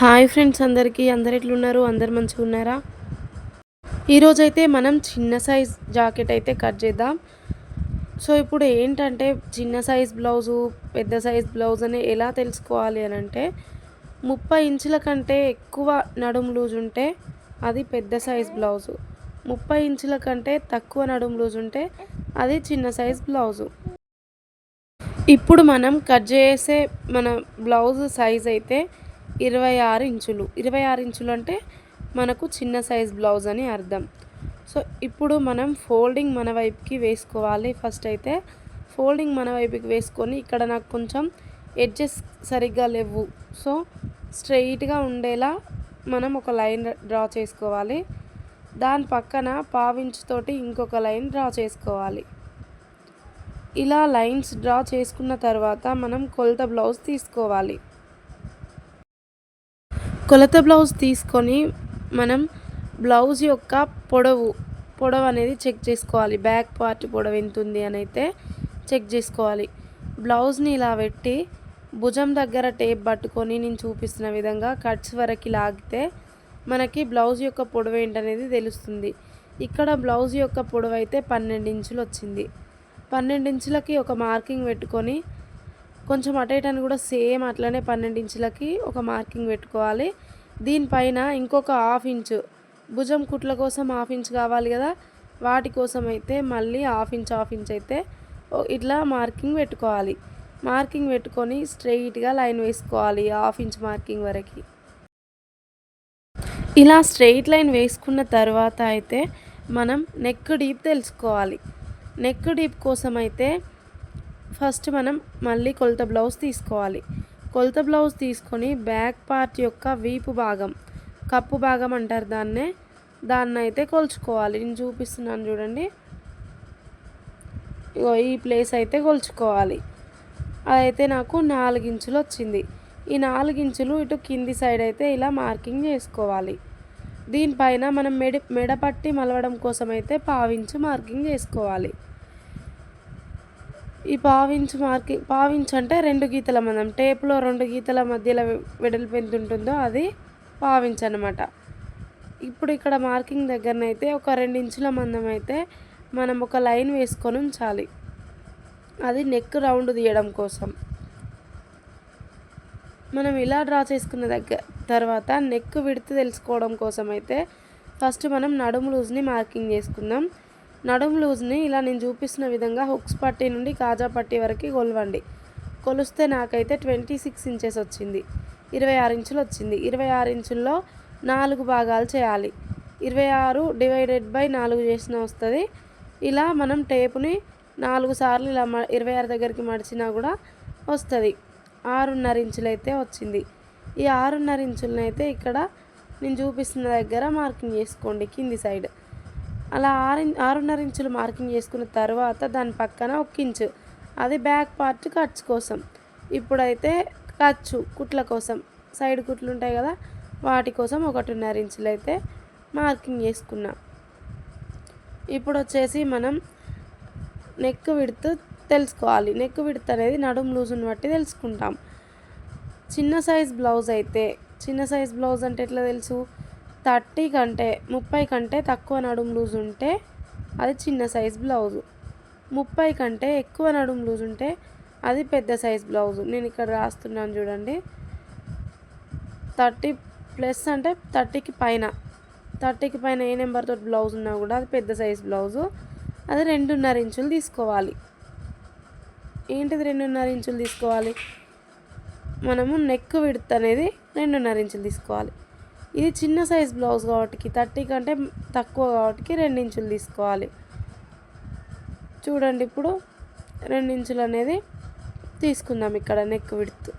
Hi friends అందరికీ అందరు ఎట్లున్నారు? అందరు మంచిగా ఉన్నారా? ఈరోజైతే మనం చిన్న సైజ్ జాకెట్ అయితే కట్ చేద్దాం. సో ఇప్పుడు ఏంటంటే చిన్న సైజ్ బ్లౌజు, పెద్ద సైజ్ బ్లౌజ్ అని ఎలా తెలుసుకోవాలి అని అంటే 30 ఇంచుల కంటే ఎక్కువ నడుము లూజ్ ఉంటే అది పెద్ద సైజ్ బ్లౌజు. 30 ఇంచుల కంటే తక్కువ నడుము లూజ్ ఉంటే అది చిన్న సైజ్ బ్లౌజు. ఇప్పుడు మనం కట్ చేసే మన బ్లౌజ్ సైజ్ అయితే 26 ఇంచులు. 26 ఇంచులు అంటే మనకు చిన్న సైజ్ బ్లౌజ్ అని అర్థం. సో ఇప్పుడు మనం ఫోల్డింగ్ మన వైపుకి వేసుకోవాలి. ఫస్ట్ అయితే ఫోల్డింగ్ మన వైపుకి వేసుకొని ఇక్కడ నాకు కొంచెం ఎడ్జెస్ సరిగ్గా లేవు. సో స్ట్రెయిట్గా ఉండేలా మనం ఒక లైన్ డ్రా చేసుకోవాలి. దాని పక్కన పావించుతోటి ఇంకొక లైన్ డ్రా చేసుకోవాలి. ఇలా లైన్స్ డ్రా చేసుకున్న తర్వాత మనం కొలత బ్లౌజ్ తీసుకోవాలి. కొలత బ్లౌజ్ తీసుకొని మనం బ్లౌజ్ యొక్క పొడవు అనేది చెక్ చేసుకోవాలి. బ్యాక్ పార్ట్ పొడవు ఎంత ఉంది అని అయితే చెక్ చేసుకోవాలి. బ్లౌజ్ని ఇలా పెట్టి భుజం దగ్గర టేప్ పట్టుకొని నేను చూపిస్తున్న విధంగా కట్స్ వరకు లాగితే మనకి బ్లౌజ్ యొక్క పొడవు ఏంటనేది తెలుస్తుంది. ఇక్కడ బ్లౌజ్ యొక్క పొడవు అయితే 12 ఇంచులు వచ్చింది. 12 ఇంచులకి ఒక మార్కింగ్ పెట్టుకొని కొంచెం అటు ఇటు అని కూడా సేమ్ అట్లనే 12 ఇంచులకి ఒక మార్కింగ్ పెట్టుకోవాలి. దీనిపైన ఇంకొక హాఫ్ ఇంచు భుజం కుట్ల కోసం హాఫ్ ఇంచ్ కావాలి కదా, వాటి కోసం అయితే మళ్ళీ హాఫ్ ఇంచ్ అయితే ఇట్లా మార్కింగ్ పెట్టుకోవాలి. మార్కింగ్ పెట్టుకొని స్ట్రెయిట్గా లైన్ వేసుకోవాలి హాఫ్ ఇంచ్ మార్కింగ్ వరకు. ఇలా స్ట్రెయిట్ లైన్ వేసుకున్న తర్వాత అయితే మనం నెక్ డీప్ తెలుసుకోవాలి. నెక్ డీప్ కోసం అయితే ఫస్ట్ మనం మళ్ళీ కొలత బ్లౌజ్ తీసుకోవాలి. కొలత బ్లౌజ్ తీసుకొని బ్యాక్ పార్ట్ యొక్క వీపు భాగం, కప్పు భాగం అంటారు దాన్ని అయితే కొలుచుకోవాలి. నేను చూపిస్తున్నాను చూడండి. ఈ ప్లేస్ అయితే కొలుచుకోవాలి. అదైతే నాకు 4 ఇంచులు వచ్చింది. ఈ 4 ఇంచులు ఇటు కింది సైడ్ అయితే ఇలా మార్కింగ్ చేసుకోవాలి. దీనిపైన మనం మెడపట్టి మలవడం కోసం అయితే పావించు మార్కింగ్ చేసుకోవాలి. ఈ పావించు అంటే 2 గీతల మందం. టేప్లో 2 గీతల మధ్యలో వెడల్పు ఎంత ఉంటుందో అది పావించు అన్నమాట. ఇప్పుడు ఇక్కడ మార్కింగ్ దగ్గరనైతే ఒక 2 ఇంచుల మందం అయితే మనం ఒక లైన్ వేసుకొని ఉంచాలి. అది నెక్ రౌండ్ తీయడం కోసం. మనం ఇలా డ్రా చేసుకున్న తర్వాత నెక్ విడ్త్ తెలుసుకోవడం కోసం అయితే ఫస్ట్ మనం నడుము లూజ్ని మార్కింగ్ చేసుకుందాం. నడుము లూజ్ని ఇలా నేను చూపిస్తున్న విధంగా హుక్స్ పట్టీ నుండి కాజా పట్టీ వరకు కొలవండి. కొలిస్తే నాకైతే 26 ఇంచెస్ వచ్చింది. 26 ఇంచులు వచ్చింది. 26 ఇంచుల్లో 4 భాగాలు చేయాలి. 26 డివైడెడ్ బై 4 చేసిన వస్తుంది. ఇలా మనం టేపుని 4 సార్లు ఇలా 26 దగ్గరికి మడిచినా కూడా వస్తుంది. 6.5 ఇంచులు అయితే వచ్చింది. ఈ 6.5 ఇంచులను అయితే ఇక్కడ నేను చూపిస్తున్న దగ్గర మార్కింగ్ చేసుకోండి కింది సైడ్. అలా 6.5 ఇంచులు మార్కింగ్ చేసుకున్న తర్వాత దాని పక్కన 1 ఇంచు అది బ్యాక్ పార్ట్ కట్స్ కోసం. ఇప్పుడైతే కుట్ల కోసం సైడ్ కుట్లు ఉంటాయి కదా, వాటి కోసం 1.5 ఇంచులు అయితే మార్కింగ్ చేసుకున్నా. ఇప్పుడు వచ్చేసి మనం నెక్ విడ్త్ తెలుసుకోవాలి. నెక్ విడ్త్ అనేది నడుము లూజుని బట్టి తెలుసుకుంటాం. చిన్న సైజ్ బ్లౌజ్ అంటే ఎట్లా తెలుసు? 30 కంటే తక్కువ నడుము లూజ్ ఉంటే అది చిన్న సైజ్ బ్లౌజు. 30 కంటే ఎక్కువ నడుము లూజ్ ఉంటే అది పెద్ద సైజ్ బ్లౌజు. నేను ఇక్కడ రాస్తున్నాను చూడండి. 30 ప్లస్ అంటే 30కి పైన ఏ నెంబర్ తోటి బ్లౌజ్ ఉన్నా కూడా అది పెద్ద సైజ్ బ్లౌజు. అది 2.5 ఇంచులు తీసుకోవాలి. ఏంటిది 2.5 ఇంచులు తీసుకోవాలి? మనము నెక్ విడ్త్ అనేది 2.5 ఇంచులు తీసుకోవాలి. ఇది చిన్న సైజ్ బ్లౌజ్ కాబట్టి 30 కంటే తక్కువ కాబట్టి 2 ఇంచులు తీసుకోవాలి. చూడండి, ఇప్పుడు 2 ఇంచులు అనేది తీసుకుందాం ఇక్కడ నెక్ విడ్త్.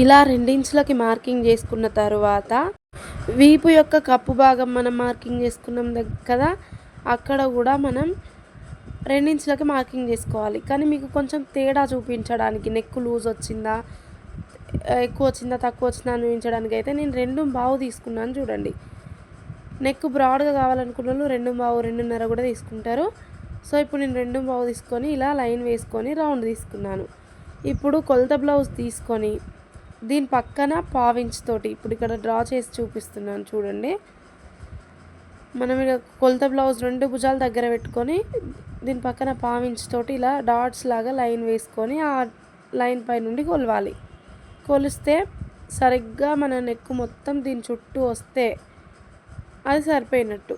ఇలా 2 ఇంచులకి మార్కింగ్ చేసుకున్న తర్వాత వీపు యొక్క కప్పు భాగం మనం మార్కింగ్ చేసుకున్నాం కదా, అక్కడ కూడా మనం 2 ఇంచులకి మార్కింగ్ చేసుకోవాలి. కానీ మీకు కొంచెం తేడా చూపించడానికి నెక్ లూజ్ వచ్చిందా, ఎక్కువ వచ్చిందా, తక్కువ వచ్చిందా అని చూపించడానికి అయితే నేను 2.5 తీసుకున్నాను చూడండి. నెక్ బ్రాడ్గా కావాలనుకున్న వాళ్ళు 2.5, 2.5 కూడా తీసుకుంటారు. సో ఇప్పుడు నేను 2.5 తీసుకొని ఇలా లైన్ వేసుకొని రౌండ్ తీసుకున్నాను. ఇప్పుడు కొలత బ్లౌజ్ తీసుకొని దీని పక్కన పావించ్ తోటి ఇప్పుడు ఇక్కడ డ్రా చేసి చూపిస్తున్నాను చూడండి. మనం ఇలా కొలత బ్లౌజ్ 2 భుజాలు దగ్గర పెట్టుకొని దీని పక్కన పావించ్ తోటి ఇలా డాట్స్ లాగా లైన్ వేసుకొని ఆ లైన్ పై నుండి కొలవాలి. కొలిస్తే సరిగ్గా మన నెక్ మొత్తం దీని చుట్టూ వస్తే అది సరిపోయినట్టు.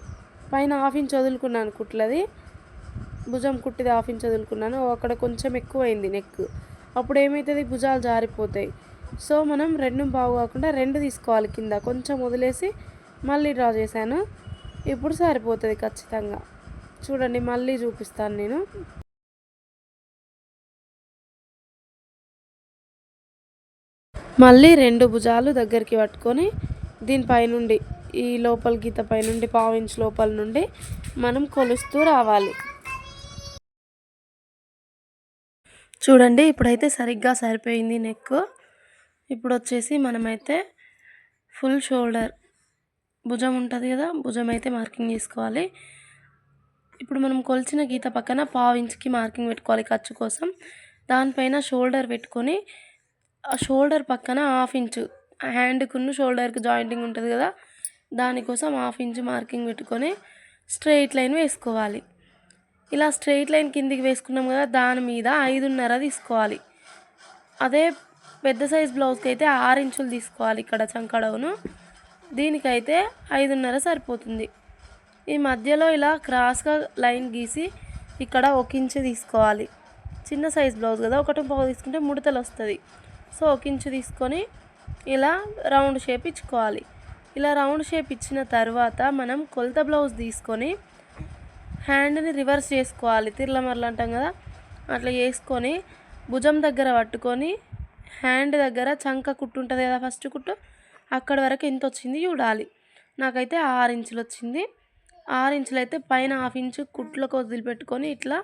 పైన 1/2 ఇంచ్ వదులుకున్నాను కుట్లది, భుజం కుట్టిది 1/2 ఇంచ్ వదులుకున్నాను. అక్కడ కొంచెం ఎక్కువైంది నెక్. అప్పుడు ఏమవుతుంది, భుజాలు జారిపోతాయి. సో మనం 2 కాకుండా 2 తీసుకోవాలి. కింద కొంచెం వదిలేసి మళ్ళీ డ్రా చేశాను. ఇప్పుడు సరిపోతుంది ఖచ్చితంగా. చూడండి మళ్ళీ చూపిస్తాను నేను. మళ్ళీ 2 భుజాలు దగ్గరికి పట్టుకొని దీనిపై నుండి ఈ లోపల గీత పై నుండి 1/2 ఇంచ్ లోపల నుండి మనం కొలుస్తూ రావాలి. చూడండి ఇప్పుడైతే సరిగ్గా సరిపోయింది నెక్. ఇప్పుడు వచ్చేసి మనమైతే ఫుల్ షోల్డర్ భుజం ఉంటుంది కదా, భుజం అయితే మార్కింగ్ చేసుకోవాలి. ఇప్పుడు మనం కొలిచిన గీత పక్కన 1/2 ఇంచ్కి మార్కింగ్ పెట్టుకోవాలి ఖర్చు కోసం. దానిపైన షోల్డర్ పెట్టుకొని ఆ షోల్డర్ పక్కన 1/2 ఇంచు హ్యాండ్కును షోల్డర్కి జాయింటింగ్ ఉంటుంది కదా, దానికోసం 1/2 ఇంచు మార్కింగ్ పెట్టుకొని స్ట్రెయిట్ లైన్ వేసుకోవాలి. ఇలా స్ట్రెయిట్ లైన్ కిందికి వేసుకున్నాం కదా, దాని మీద 5.5 తీసుకోవాలి. అదే పెద్ద సైజ్ బ్లౌజ్కి అయితే 6 ఇంచులు తీసుకోవాలి. ఇక్కడ చంకడవును దీనికైతే 5.5 సరిపోతుంది. ఈ మధ్యలో ఇలా క్రాస్గా లైన్ గీసి ఇక్కడ 1 ఇంచు తీసుకోవాలి. చిన్న సైజ్ బ్లౌజ్ కదా, 1.5 తీసుకుంటే ముడతలు వస్తుంది. సో 1 ఇంచు తీసుకొని ఇలా రౌండ్ షేప్ ఇచ్చుకోవాలి. ఇలా రౌండ్ షేప్ ఇచ్చిన తర్వాత మనం కొలత బ్లౌజ్ తీసుకొని హ్యాండ్ని రివర్స్ చేసుకోవాలి. తిర్లమర్లు అంటాం కదా, అట్లా చేసుకొని భుజం దగ్గర పట్టుకొని హ్యాండ్ దగ్గర చంక కుట్టు ఉంటుంది కదా, ఫస్ట్ కుట్టు అక్కడ వరకు ఎంత వచ్చింది చూడాలి. నాకైతే 6 ఇంచులు వచ్చింది. 6 ఇంచులు అయితే పైన 1/2 ఇంచు కుట్లకు వదిలిపెట్టుకొని ఇట్లా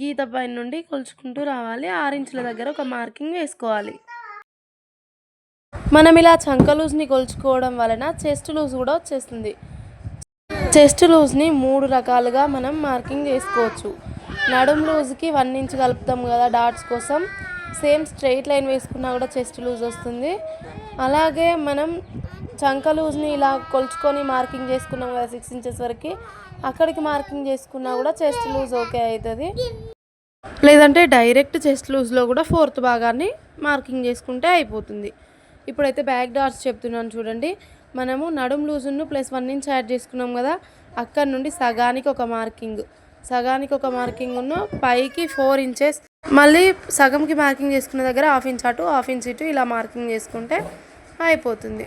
గీత పైన నుండి కొలుచుకుంటూ రావాలి. 6 ఇంచుల దగ్గర ఒక మార్కింగ్ వేసుకోవాలి. మనం ఇలా చంక లూజ్ని కొలుచుకోవడం వలన చెస్ట్ లూజ్ కూడా వచ్చేస్తుంది. చెస్ట్ లూజ్ని 3 రకాలుగా మనం మార్కింగ్ చేసుకోవచ్చు. నడుం లూజ్కి 1 ఇంచ్ కలుపుతాం కదా డాట్స్ కోసం, సేమ్ స్ట్రెయిట్ లైన్ వేసుకున్నా కూడా చెస్ట్ లూజ్ వస్తుంది. అలాగే మనం చంక లూజ్ని ఇలా కొలుచుకొని మార్కింగ్ చేసుకున్నాం కదా 6 ఇంచెస్ వరకు, అక్కడికి మార్కింగ్ చేసుకున్నా కూడా చెస్ట్ లూజ్ ఓకే అవుతుంది. లేదంటే డైరెక్ట్ చెస్ట్ లూజ్లో కూడా 4th భాగాన్ని మార్కింగ్ చేసుకుంటే అయిపోతుంది. ఇప్పుడైతే బ్యాక్ డాట్స్ చెప్తున్నాను చూడండి. మనము నడుం లూజును +1 ఇంచ్ యాడ్ చేసుకున్నాం కదా, అక్కడ నుండి సగానికి ఒక మార్కింగ్ను పైకి 4 ఇంచెస్, మళ్ళీ సగంకి మార్కింగ్ చేసుకున్న దగ్గర 1/2 ఇంచ్ అటు 1/2 ఇంచ్ ఇటు ఇలా మార్కింగ్ చేసుకుంటే అయిపోతుంది.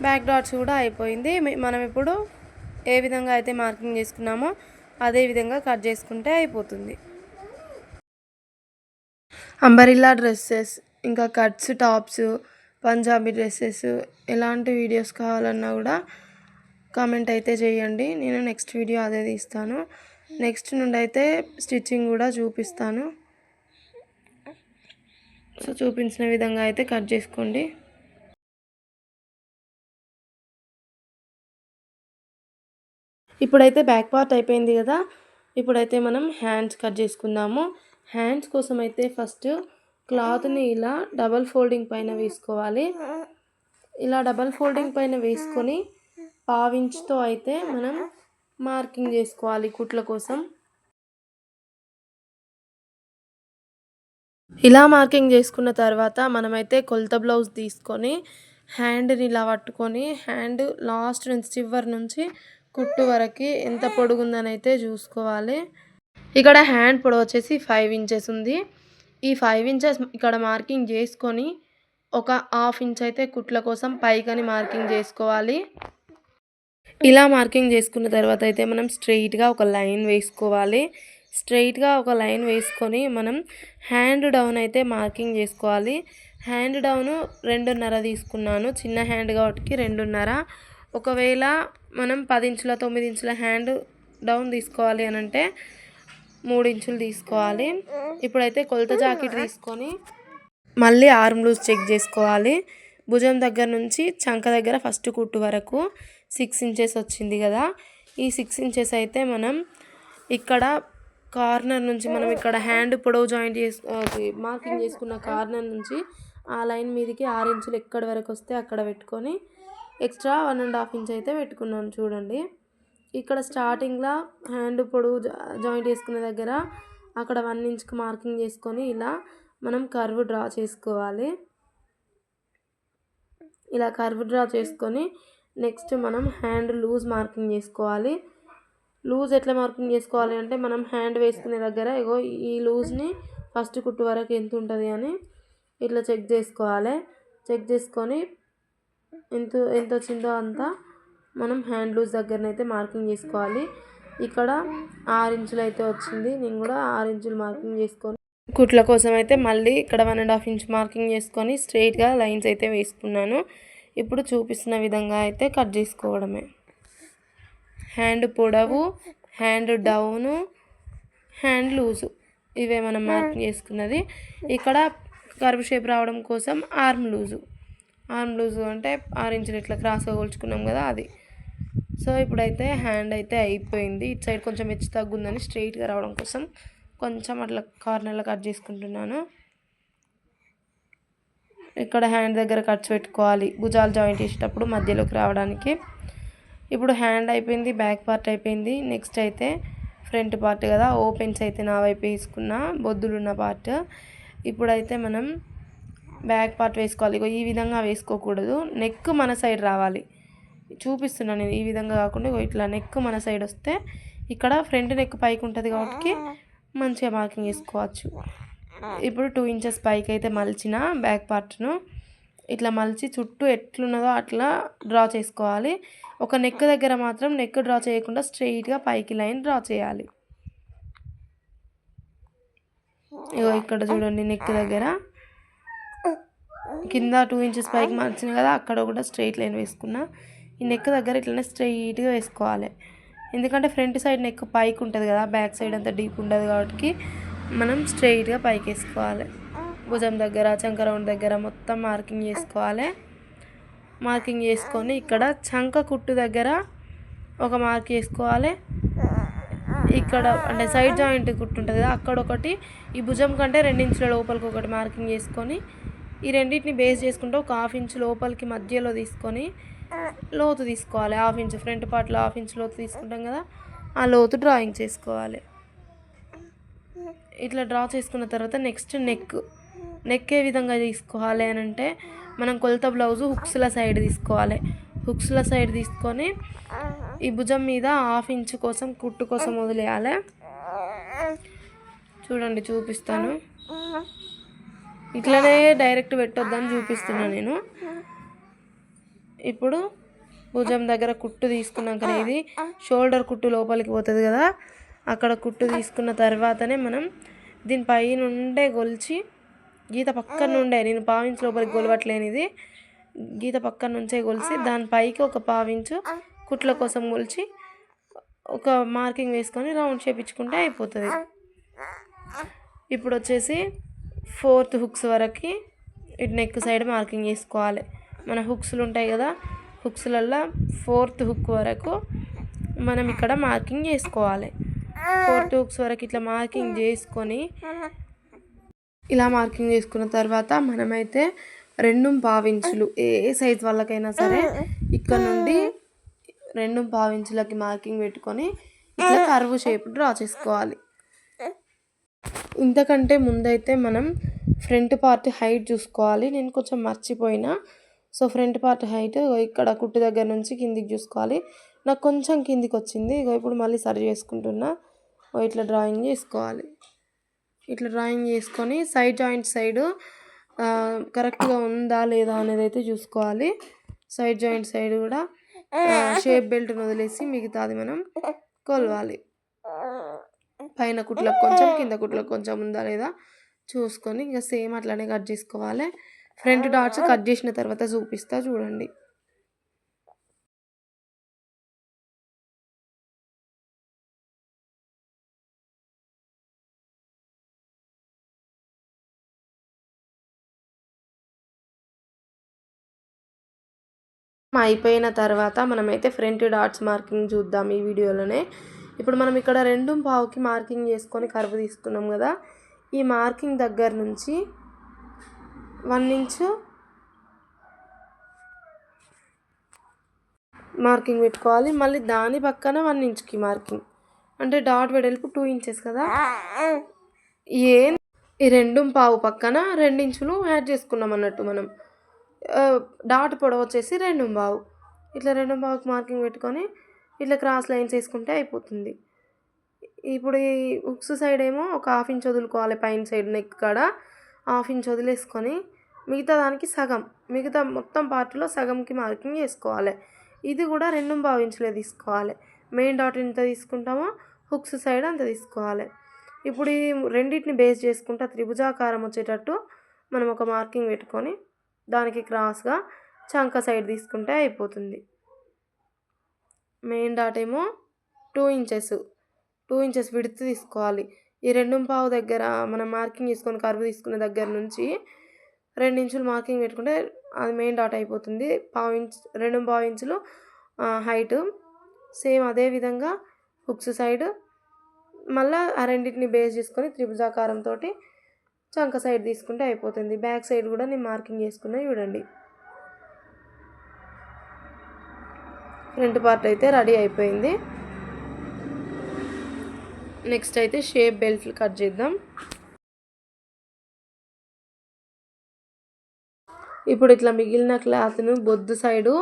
బ్యాక్ డాట్స్ కూడా అయిపోయింది. మనం ఇప్పుడు ఏ విధంగా అయితే మార్కింగ్ చేసుకున్నామో అదే విధంగా కట్ చేసుకుంటే అయిపోతుంది. అంబరిల్లా డ్రెస్సెస్, ఇంకా కట్స్ టాప్స్, పంజాబీ డ్రెస్సెస్ ఎలాంటి వీడియోస్ కావాలన్నా కూడా కామెంట్ అయితే చేయండి. నేను నెక్స్ట్ వీడియో అదే తీస్తాను. నెక్స్ట్ నుండి అయితే స్టిచ్చింగ్ కూడా చూపిస్తాను. సో చూపించిన విధంగా అయితే కట్ చేసుకోండి. ఇప్పుడైతే బ్యాక్ పార్ట్ అయిపోయింది కదా, ఇప్పుడైతే మనం హ్యాండ్స్ కట్ చేసుకుందాము. హ్యాండ్స్ కోసం అయితే ఫస్ట్ క్లాత్ని ఇలా డబల్ ఫోల్డింగ్ పైన వేసుకోవాలి. ఇలా డబల్ ఫోల్డింగ్ పైన వేసుకొని 1/2 ఇంచ్తో అయితే మనం మార్కింగ్ చేసుకోవాలి కుట్ల కోసం. ఇలా మార్కింగ్ చేసుకున్న తర్వాత మనమైతే కొలత బ్లౌజ్ తీసుకొని హ్యాండ్ని ఇలా పట్టుకొని హ్యాండ్ లాస్ట్ నుంచి చివరి నుంచి కుట్టు వరకు ఎంత పొడుగుందని అయితే చూసుకోవాలి. ఇక్కడ హ్యాండ్ పొడవు వచ్చేసి 5 ఇంచెస్ ఉంది. ఈ 5 ఇంచెస్ ఇక్కడ మార్కింగ్ చేసుకొని ఒక 1/2 ఇంచ్ అయితే కుట్ల కోసం పైకని మార్కింగ్ చేసుకోవాలి. ఇలా మార్కింగ్ చేసుకున్న తర్వాత అయితే మనం స్ట్రెయిట్గా ఒక లైన్ వేసుకోవాలి. స్ట్రెయిట్గా ఒక లైన్ వేసుకొని మనం హ్యాండ్ డౌన్ అయితే మార్కింగ్ చేసుకోవాలి. హ్యాండ్ డౌన్ 2.5 తీసుకున్నాను, చిన్న హ్యాండ్ కాబట్టి 2.5. ఒకవేళ మనం 10 ఇంచుల 9 ఇంచుల హ్యాండ్ డౌన్ తీసుకోవాలి అని అంటే 3 ఇంచులు తీసుకోవాలి. ఇప్పుడైతే కొలత జాకెట్ తీసుకొని మళ్ళీ ఆర్మ్ లూజ్ చెక్ చేసుకోవాలి. భుజం దగ్గర నుంచి చంక దగ్గర ఫస్ట్ కుట్టు వరకు 6 ఇంచెస్ వచ్చింది కదా, ఈ 6 ఇంచెస్ అయితే మనం ఇక్కడ కార్నర్ నుంచి మనం ఇక్కడ హ్యాండ్ పొడవు జాయింట్ మార్కింగ్ చేసుకున్న కార్నర్ నుంచి ఆ లైన్ మీదకి 6 ఇంచులు ఎక్కడి వరకు వస్తే అక్కడ పెట్టుకొని ఎక్స్ట్రా 1.5 ఇంచ్ అయితే పెట్టుకున్నాను చూడండి. ఇక్కడ స్టార్టింగ్లో హ్యాండ్ పొడవు జాయింట్ వేసుకునే దగ్గర అక్కడ 1 ఇంచ్కి మార్కింగ్ చేసుకొని ఇలా మనం కర్వ్ డ్రా చేసుకోవాలి. ఇలా కర్వ్ డ్రా చేసుకొని నెక్స్ట్ మనం హ్యాండ్ లూజ్ మార్కింగ్ చేసుకోవాలి. లూజ్ ఎట్లా మార్కింగ్ చేసుకోవాలి అంటే మనం హ్యాండ్ వేసుకునే దగ్గర ఇగో ఈ లూజ్ని ఫస్ట్ కుట్టు వరకు ఎంత ఉంటుంది అని ఇట్లా చెక్ చేసుకోవాలి. చెక్ చేసుకొని ఎంత వచ్చిందో అంతా మనం హ్యాండ్ లూజ్ దగ్గరనైతే మార్కింగ్ చేసుకోవాలి. ఇక్కడ 6 ఇంచులు అయితే వచ్చింది. నేను కూడా 6 ఇంచులు మార్కింగ్ చేసుకొని కుట్ల కోసం అయితే మళ్ళీ ఇక్కడ 1.5 ఇంచ్ మార్కింగ్ చేసుకొని స్ట్రైట్గా లైన్స్ అయితే వేసుకున్నాను. ఇప్పుడు చూపిస్తున్న విధంగా అయితే కట్ చేసుకోవడమే. హ్యాండ్ పొడవు, హ్యాండ్ డౌను, హ్యాండ్ లూజు ఇవే మనం మార్కింగ్ చేసుకున్నది. ఇక్కడ కర్వ్ షేప్ రావడం కోసం ఆర్మ్ లూజు అంటే 6 ఇంచులు ఇట్లా క్రాస్గా కొలుచుకున్నాం కదా అది. సో ఇప్పుడైతే హ్యాండ్ అయితే అయిపోయింది. ఇటు సైడ్ కొంచెం హెచ్చు తగ్గుందని స్ట్రైట్గా రావడం కోసం కొంచెం అట్లా కార్నర్లో కట్ చేసుకుంటున్నాను. ఇక్కడ హ్యాండ్ దగ్గర కట్స్ పెట్టుకోవాలి భుజాలు జాయింట్ చేసేటప్పుడు మధ్యలోకి రావడానికి. ఇప్పుడు హ్యాండ్ అయిపోయింది, బ్యాక్ పార్ట్ అయిపోయింది. నెక్స్ట్ అయితే ఫ్రంట్ పార్ట్ కదా, ఓపెన్స్ అయితే నా వైపు వేసుకున్న బొద్దులున్న పార్ట్. ఇప్పుడైతే మనం బ్యాక్ పార్ట్ వేసుకోవాలి. ఈ విధంగా వేసుకోకూడదు, నెక్ మన సైడ్ రావాలి. చూపిస్తున్నాను నేను ఈ విధంగా కాకుండా ఇట్లా నెక్ మన సైడ్ వస్తే ఇక్కడ ఫ్రంట్ నెక్ పైకి ఉంటుంది కాబట్టి మంచిగా మార్కింగ్ చేసుకోవచ్చు. ఇప్పుడు 2 ఇంచెస్ పైకి అయితే మలిచిన బ్యాక్ పార్ట్ను ఇట్లా మలిచి చుట్టూ ఎట్లున్నదో అట్లా డ్రా చేసుకోవాలి. ఒక నెక్ దగ్గర మాత్రం నెక్ డ్రా చేయకుండా స్ట్రెయిట్గా పైకి లైన్ డ్రా చేయాలి. ఇగో ఇక్కడ చూడండి, నెక్ దగ్గర కింద 2 ఇంచెస్ పైకి మార్చిన కదా, అక్కడ కూడా స్ట్రెయిట్ లైన్ వేసుకున్నా. ఈ నెక్ దగ్గర ఇట్లనే స్ట్రెయిట్గా వేసుకోవాలి. ఎందుకంటే ఫ్రంట్ సైడ్ నెక్ పైకి ఉంటుంది కదా, బ్యాక్ సైడ్ అంతా డీప్ ఉండదు కాబట్టి మనం స్ట్రెయిట్గా పైకి వేసుకోవాలి. భుజం దగ్గర, చంక రౌండ్ దగ్గర మొత్తం మార్కింగ్ చేసుకోవాలి. మార్కింగ్ చేసుకొని ఇక్కడ చంక కుట్టు దగ్గర ఒక మార్క్ వేసుకోవాలి. ఇక్కడ అంటే సైడ్ జాయింట్ కుట్టు ఉంటుంది కదా, అక్కడ ఒకటి, ఈ భుజం కంటే 2 ఇంచుల లోపలికి ఒకటి మార్కింగ్ చేసుకొని ఈ రెండింటిని బేస్ చేసుకుంటూ ఒక 1/2 ఇంచ్ లోపలికి మధ్యలో తీసుకొని లోతు తీసుకోవాలి. 1/2 ఇంచ్ ఫ్రంట్ పార్ట్లో 1/2 ఇంచ్ లోతు తీసుకుంటాం కదా, ఆ లోతు డ్రాయింగ్ చేసుకోవాలి. ఇట్లా డ్రా చేసుకున్న తర్వాత నెక్స్ట్ నెక్ ఏ విధంగా తీసుకోవాలి అని అంటే మనం కొలత బ్లౌజు హుక్స్ల సైడ్ తీసుకోవాలి. హుక్స్ల సైడ్ తీసుకొని ఈ భుజం మీద 1/2 ఇంచ్ కోసం కుట్టు కోసం వదిలేయాలి. చూడండి చూపిస్తాను. ఇట్లనే డైరెక్ట్ పెట్టొద్దని చూపిస్తున్నాను నేను. ఇప్పుడు భుజం దగ్గర కుట్టు తీసుకున్నాకనే ఇది షోల్డర్ కుట్టు లోపలికి పోతుంది కదా, అక్కడ కుట్టు తీసుకున్న తర్వాతనే మనం దీనిపై నుండే గొలిచి గీత పక్కన నుండే, నేను 1/2 ఇంచ్ లోపలికి గొలవట్లేని ఇది గీత పక్కన నుంచే గొలిచి దానిపైకి ఒక 1/2 ఇంచు కుట్ల కోసం గొలిచి ఒక మార్కింగ్ వేసుకొని రౌండ్ చేపించుకుంటే అయిపోతుంది. ఇప్పుడు వచ్చేసి 4th హుక్స్ వరకు ఇటు నెక్ సైడ్ మార్కింగ్ చేసుకోవాలి. మన హుక్స్లు ఉంటాయి కదా, హుక్స్లల్లో 4th హుక్ వరకు మనం ఇక్కడ మార్కింగ్ చేసుకోవాలి. 4th హుక్స్ వరకు ఇట్లా మార్కింగ్ చేసుకొని ఇలా మార్కింగ్ చేసుకున్న తర్వాత మనమైతే 2.5 ఇంచులు ఏ సైజ్ వాళ్ళకైనా సరే ఇక్కడ నుండి 2.5 ఇంచులకి మార్కింగ్ పెట్టుకొని ఇట్లా కర్వ్ షేప్ డ్రా చేసుకోవాలి. ఇంతకంటే ముందైతే మనం ఫ్రంట్ పార్ట్ హైట్ చూసుకోవాలి. నేను కొంచెం మర్చిపోయినా. సో ఫ్రంట్ పార్ట్ హైట్ ఇక్కడ కుట్టు దగ్గర నుంచి కిందికి చూసుకోవాలి. నాకు కొంచెం కిందికి వచ్చింది. ఇప్పుడు మళ్ళీ సరి చేసుకుంటున్నా. ఇట్లా డ్రాయింగ్ చేసుకోవాలి. ఇట్లా డ్రాయింగ్ చేసుకొని సైడ్ జాయింట్ సైడ్ కరెక్ట్గా ఉందా లేదా అనేది అయితే చూసుకోవాలి. సైడ్ జాయింట్ సైడ్ కూడా షేప్ బెల్ట్ని వదిలేసి మిగతాది మనం కొలవాలి. పైన కుట్లకు కొంచెం, కింద కుట్లకు కొంచెం ఉందా లేదా చూసుకొని ఇంకా సేమ్ అట్లానే కట్ చేసుకోవాలి. ఫ్రంట్ డాట్స్ కట్ చేసిన తర్వాత చూపిస్తా చూడండి. అయిపోయిన తర్వాత మనమైతే ఫ్రంట్ డాట్స్ మార్కింగ్ చూద్దాం ఈ వీడియోలోనే. ఇప్పుడు మనం ఇక్కడ 2.5కి మార్కింగ్ చేసుకొని కర్వ్ తీసుకున్నాం కదా, ఈ మార్కింగ్ దగ్గర నుంచి 1 ఇంచు మార్కింగ్ పెట్టుకోవాలి. మళ్ళీ దాని పక్కన 1 ఇంచ్కి మార్కింగ్, అంటే డాట్ వెడల్పు 2 ఇంచెస్ కదా. ఈ 2.5 పక్కన 2 ఇంచులు యాడ్ చేసుకున్నాం అన్నట్టు మనం. డాట్ పొడవు వచ్చేసి 2.5. ఇట్లా 2.5కి మార్కింగ్ పెట్టుకొని ఇట్లా క్రాస్ లైన్స్ వేసుకుంటే అయిపోతుంది. ఇప్పుడు ఈ హుక్స్ సైడ్ ఏమో ఒక 1/2 ఇంచ్ వదులుకోవాలి. పైన సైడ్ నెక్ కాడ 1/2 ఇంచ్ వదిలేసుకొని మిగతా దానికి సగం, మిగతా మొత్తం పార్ట్లో సగంకి మార్కింగ్ చేసుకోవాలి. ఇది కూడా 2.5 ఇంచులే తీసుకోవాలి. మెయిన్ డాట్ ఎంత తీసుకుంటామో హుక్స్ సైడ్ అంత తీసుకోవాలి. ఇప్పుడు ఈ రెండింటిని బేస్ చేసుకుంటా త్రిభుజాకారం వచ్చేటట్టు మనం ఒక మార్కింగ్ పెట్టుకొని దానికి క్రాస్గా చంక సైడ్ తీసుకుంటే అయిపోతుంది. మెయిన్ డాట్ ఏమో 2 ఇంచెస్ విడ్త్ తీసుకోవాలి. ఈ 2.5 దగ్గర మనం మార్కింగ్ చేసుకొని కర్వ్ తీసుకున్న దగ్గర నుంచి 2 ఇంచులు మార్కింగ్ పెట్టుకుంటే అది మెయిన్ డాట్ అయిపోతుంది. 2.5 ఇంచులు హైట్. సేమ్ అదే విధంగా హుక్స్ సైడ్ మళ్ళీ ఆ రెండింటిని బేస్ చేసుకొని త్రిభుజాకారంతో చంక సైడ్ తీసుకుంటే అయిపోతుంది. బ్యాక్ సైడ్ కూడా నేను మార్కింగ్ చేసుకున్నా చూడండి. ఫ్రంట్ పార్ట్ అయితే రెడీ అయిపోయింది. నెక్స్ట్ అయితే షేప్ బెల్ట్లు కట్ చేద్దాం. ఇప్పుడు ఇట్లా మిగిలిన క్లాత్ను బొద్దు సైడు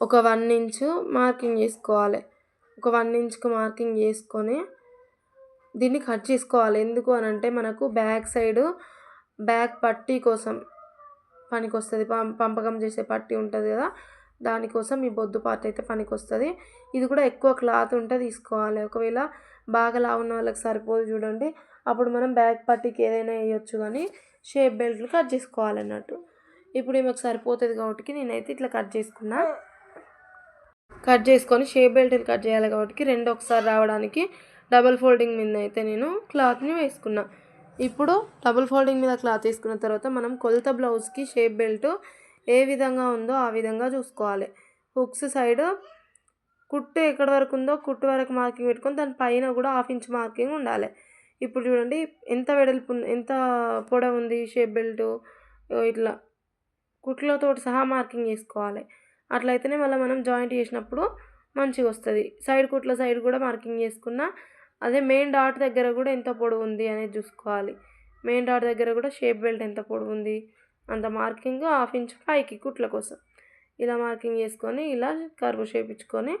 ఒక 1 ఇంచు మార్కింగ్ చేసుకోవాలి. ఒక 1 ఇంచుకు మార్కింగ్ చేసుకొని దీన్ని కట్ చేసుకోవాలి. ఎందుకు అని అంటే మనకు బ్యాక్ సైడు బ్యాక్ పట్టీ కోసం పనికొస్తుంది. పంపకం చేసే పట్టీ ఉంటుంది కదా, దానికోసం ఈ బొద్దు పార్ట్ అయితే పనికొస్తుంది. ఇది కూడా ఎక్కువ క్లాత్ ఉంటే తీసుకోవాలి. ఒకవేళ బాగా లావు ఉన్న వాళ్ళకి సరిపోదు చూడండి, అప్పుడు మనం బ్యాక్ పట్టీకి ఏదైనా వేయొచ్చు, కానీ షేప్ బెల్ట్లు కట్ చేసుకోవాలన్నట్టు. ఇప్పుడు ఈమెకు సరిపోతుంది కాబట్టి నేనైతే ఇట్లా కట్ చేసుకున్నా. కట్ చేసుకొని షేప్ బెల్ట్లు కట్ చేయాలి కాబట్టి 2 ఒకసారి రావడానికి డబల్ ఫోల్డింగ్ మీద అయితే నేను క్లాత్ని వేసుకున్నా. ఇప్పుడు డబుల్ ఫోల్డింగ్ మీద క్లాత్ వేసుకున్న తర్వాత మనం కొలత బ్లౌజ్కి షేప్ బెల్ట్ ఏ విధంగా ఉందో ఆ విధంగా చూసుకోవాలి. హుక్స్ సైడ్ కుట్టు ఎక్కడి వరకు ఉందో కుట్టు వరకు మార్కింగ్ పెట్టుకొని దాని పైన కూడా 1/2 ఇంచ్ మార్కింగ్ ఉండాలి. ఇప్పుడు చూడండి ఎంత వెడల్పు ఎంత పొడవు ఉంది షేప్ బెల్ట్, ఇట్లా కుట్లతో సహా మార్కింగ్ చేసుకోవాలి. అట్లయితేనే మళ్ళీ మనం జాయింట్ చేసినప్పుడు మంచిగా వస్తుంది. సైడ్ కుట్ల సైడ్ కూడా మార్కింగ్ చేసుకున్నా. అదే మెయిన్ డాట్ దగ్గర కూడా ఎంత పొడవు ఉంది అనేది చూసుకోవాలి. మెయిన్ డాట్ దగ్గర కూడా షేప్ బెల్ట్ ఎంత పొడవు ఉంది అంత మార్కింగ్ 1/2 ఇంచ్ పైకి కుట్ల కోసం ఇలా మార్కింగ్ చేసుకొని ఇలా కర్వ్ షేప్ ఇచ్చుకొని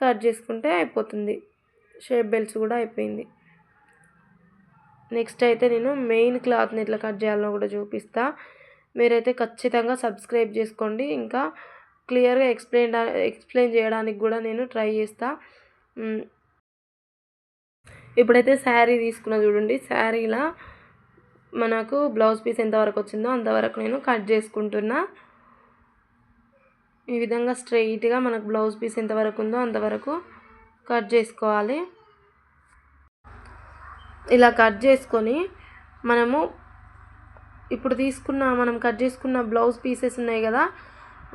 కట్ చేసుకుంటే అయిపోతుంది. షేప్ బెల్ట్స్ కూడా అయిపోయింది. నెక్స్ట్ అయితే నేను మెయిన్ క్లాత్ని ఎట్లా కట్ చేయాలో కూడా చూపిస్తా. మీరైతే ఖచ్చితంగా సబ్స్క్రైబ్ చేసుకోండి. ఇంకా క్లియర్గా ఎక్స్ప్లెయిన్ చేయడానికి కూడా నేను ట్రై చేస్తా. ఇప్పుడైతే శారీ తీసుకున్నా చూడండి. శారీలా మనకు బ్లౌజ్ పీస్ ఎంతవరకు వచ్చిందో అంతవరకు నేను కట్ చేసుకుంటున్నా. ఈ విధంగా స్ట్రైట్గా మనకు బ్లౌజ్ పీస్ ఎంతవరకు ఉందో అంతవరకు కట్ చేసుకోవాలి. ఇలా కట్ చేసుకొని మనము ఇప్పుడు మనం కట్ చేసుకున్న బ్లౌజ్ పీసెస్ ఉన్నాయి కదా,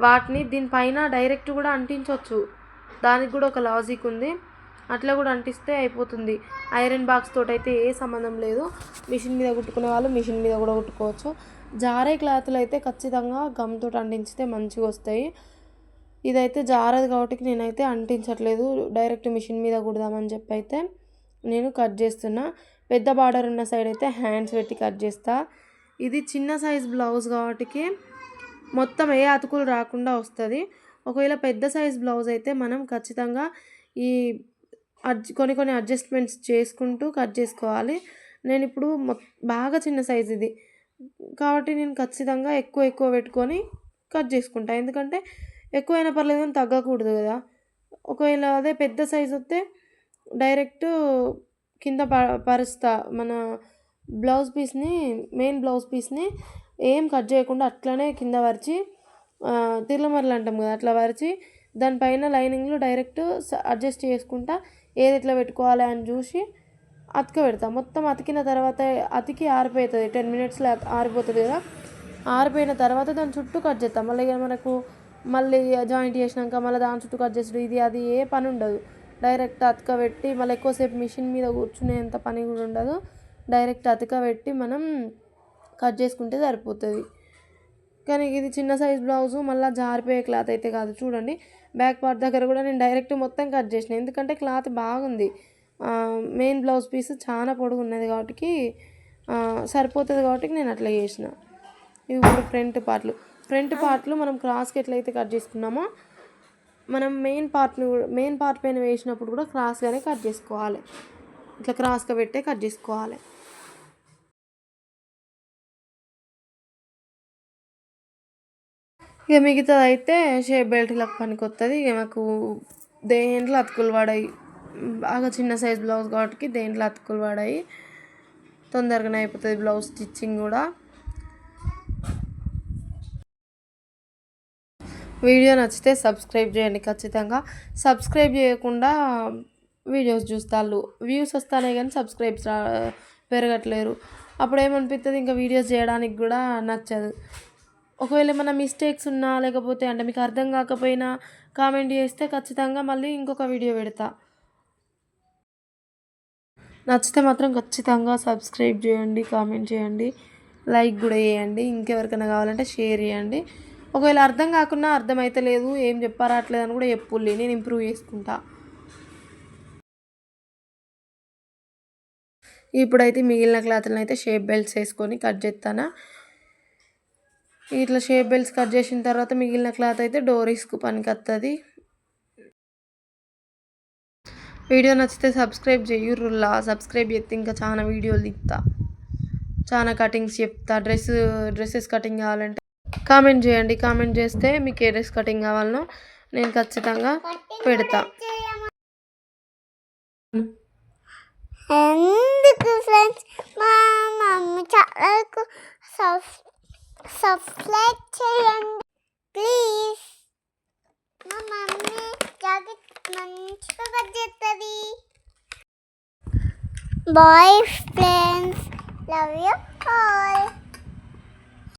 వాటిని దీనిపైన డైరెక్ట్ కూడా అంటించవచ్చు. దానికి కూడా ఒక లాజిక్ ఉంది. అట్లా కూడా అంటిస్తే అయిపోతుంది. ఐరన్ బాక్స్ తోటి అయితే ఏ సంబంధం లేదు. మిషన్ మీద కుట్టుకునే వాళ్ళు మిషన్ మీద కూడా కుట్టుకోవచ్చు. జారే క్లాత్లు అయితే ఖచ్చితంగా గమ్తో అంటించితే మంచిగా వస్తాయి. ఇదైతే జారదు కాబట్టి నేనైతే అంటించట్లేదు. డైరెక్ట్ మిషన్ మీద కుడదామని చెప్పి అయితే నేను కట్ చేస్తున్నా. పెద్ద బార్డర్ ఉన్న సైడ్ అయితే హ్యాండ్స్ పెట్టి కట్ చేస్తా. ఇది చిన్న సైజ్ బ్లౌజ్ కాబట్టి మొత్తం ఏ అతుకులు రాకుండా వస్తుంది. ఒకవేళ పెద్ద సైజ్ బ్లౌజ్ అయితే మనం ఖచ్చితంగా ఈ కొన్ని అడ్జస్ట్మెంట్స్ చేసుకుంటూ కట్ చేసుకోవాలి. నేను ఇప్పుడు బాగా చిన్న సైజ్ ఇది కాబట్టి నేను ఖచ్చితంగా ఎక్కువ పెట్టుకొని కట్ చేసుకుంటా. ఎందుకంటే ఎక్కువైనా పర్లేదు కానీ తగ్గకూడదు కదా. ఒకవేళ అదే పెద్ద సైజ్ వస్తే డైరెక్ట్ కింద పరుస్తా. మన బ్లౌజ్ పీస్ని మెయిన్ బ్లౌజ్ పీస్ని ఏం కట్ చేయకుండా అట్లనే కింద పరిచి తిరలమరలు అంటాం కదా, అట్లా పరిచి దానిపైన లైనింగ్లు డైరెక్ట్ అడ్జస్ట్ చేసుకుంటా ఏది ఎట్లా పెట్టుకోవాలి అని చూసి అతిక పెడతా. మొత్తం అతికిన తర్వాత అతికి ఆరిపోతుంది. 10 మినిట్స్లో ఆరిపోతుంది కదా. ఆరిపోయిన తర్వాత దాని చుట్టూ కట్ చేస్తాం. మళ్ళీ జాయింట్ చేసినాక మళ్ళీ దాని చుట్టూ కట్ చేసుడు ఇది అది ఏ పని ఉండదు. డైరెక్ట్ అతిక పెట్టి మళ్ళీ ఎక్కువసేపు మిషన్ మీద కూర్చునేంత పని కూడా ఉండదు. డైరెక్ట్ అతిక పెట్టి మనం కట్ చేసుకుంటే సరిపోతుంది. కానీ ఇది చిన్న సైజ్ బ్లౌజు, మళ్ళీ జారిపోయే క్లాత్ అయితే కాదు. చూడండి బ్యాక్ పార్ట్ దగ్గర కూడా నేను డైరెక్ట్ మొత్తం కట్ చేసిన, ఎందుకంటే క్లాత్ బాగుంది. మెయిన్ బ్లౌజ్ పీస్ చాలా పొడుగు ఉన్నది కాబట్టి సరిపోతుంది కాబట్టి నేను అట్లా చేసిన. ఇవి కూడా ఫ్రంట్ పార్ట్లు మనం క్రాస్కి ఎట్లయితే కట్ చేసుకున్నామో మనం మెయిన్ పార్ట్ పైన వేసినప్పుడు కూడా క్రాస్గానే కట్ చేసుకోవాలి. ఇట్లా క్రాస్గా పెట్టే కట్ చేసుకోవాలి. ఇక మిగతాది అయితే షేప్ బెల్ట్లకు పనికి వస్తుంది. ఇక మాకు దేంట్లో అతుకులు పడాయి, బాగా చిన్న సైజ్ బ్లౌజ్ కాబట్టి దేంట్లో అతుకులు పడాయి, తొందరగానే అయిపోతుంది బ్లౌజ్ స్టిచ్చింగ్ కూడా. వీడియో నచ్చితే సబ్స్క్రైబ్ చేయండి ఖచ్చితంగా. సబ్స్క్రైబ్ చేయకుండా వీడియోస్ చూస్తారు, వ్యూస్ వస్తానే కానీ సబ్స్క్రైబ్స్ పెరగట్లేరు. అప్పుడు ఏమనిపిస్తుంది, ఇంకా వీడియోస్ చేయడానికి కూడా నచ్చదు. ఒకవేళ ఏమైనా మిస్టేక్స్ ఉన్నా లేకపోతే అంటే మీకు అర్థం కాకపోయినా కామెంట్ చేస్తే ఖచ్చితంగా మళ్ళీ ఇంకొక వీడియో పెడతా. నచ్చితే మాత్రం ఖచ్చితంగా సబ్స్క్రైబ్ చేయండి, కామెంట్ చేయండి, లైక్ కూడా చేయండి. ఇంకెవరికైనా కావాలంటే షేర్ చేయండి. ఒకవేళ అర్థం కాకున్నా అర్థమైతే లేదు, ఏం చెప్పారట్లేదు అని కూడా చెప్పుల్లి, నేను ఇంప్రూవ్ చేసుకుంటా. ఇప్పుడైతే మిగిలిన క్లాత్లను అయితే షేప్ బెల్ట్స్ వేసుకొని కట్ చేస్తాను. ఇట్లా షేప్ బెల్ట్స్ కట్ చేసిన తర్వాత మిగిలిన క్లాత్ అయితే డోరీస్కు పనికి వస్తుంది. వీడియో నచ్చితే సబ్స్క్రైబ్ చెయ్యుర్రులా. సబ్స్క్రైబ్ చేస్తే ఇంకా చాలా వీడియోలు తీస్తా, చాలా కటింగ్స్ చెప్తా. డ్రెస్సెస్ కటింగ్ కావాలంటే కామెంట్ చేయండి. కామెంట్ చేస్తే మీకు ఏ డ్రెస్ కటింగ్ కావాలనో నేను ఖచ్చితంగా పెడతా. ఎందుకు ఫ్రెండ్స్ మా మమ్మీ ఛానల్కు సబ్స్క్రైబ్ చేయండి ప్లీజ్. మా మమ్మీ జాకెట్ మంచిగా కట్ చేస్తుంది. Bye friends, love you all.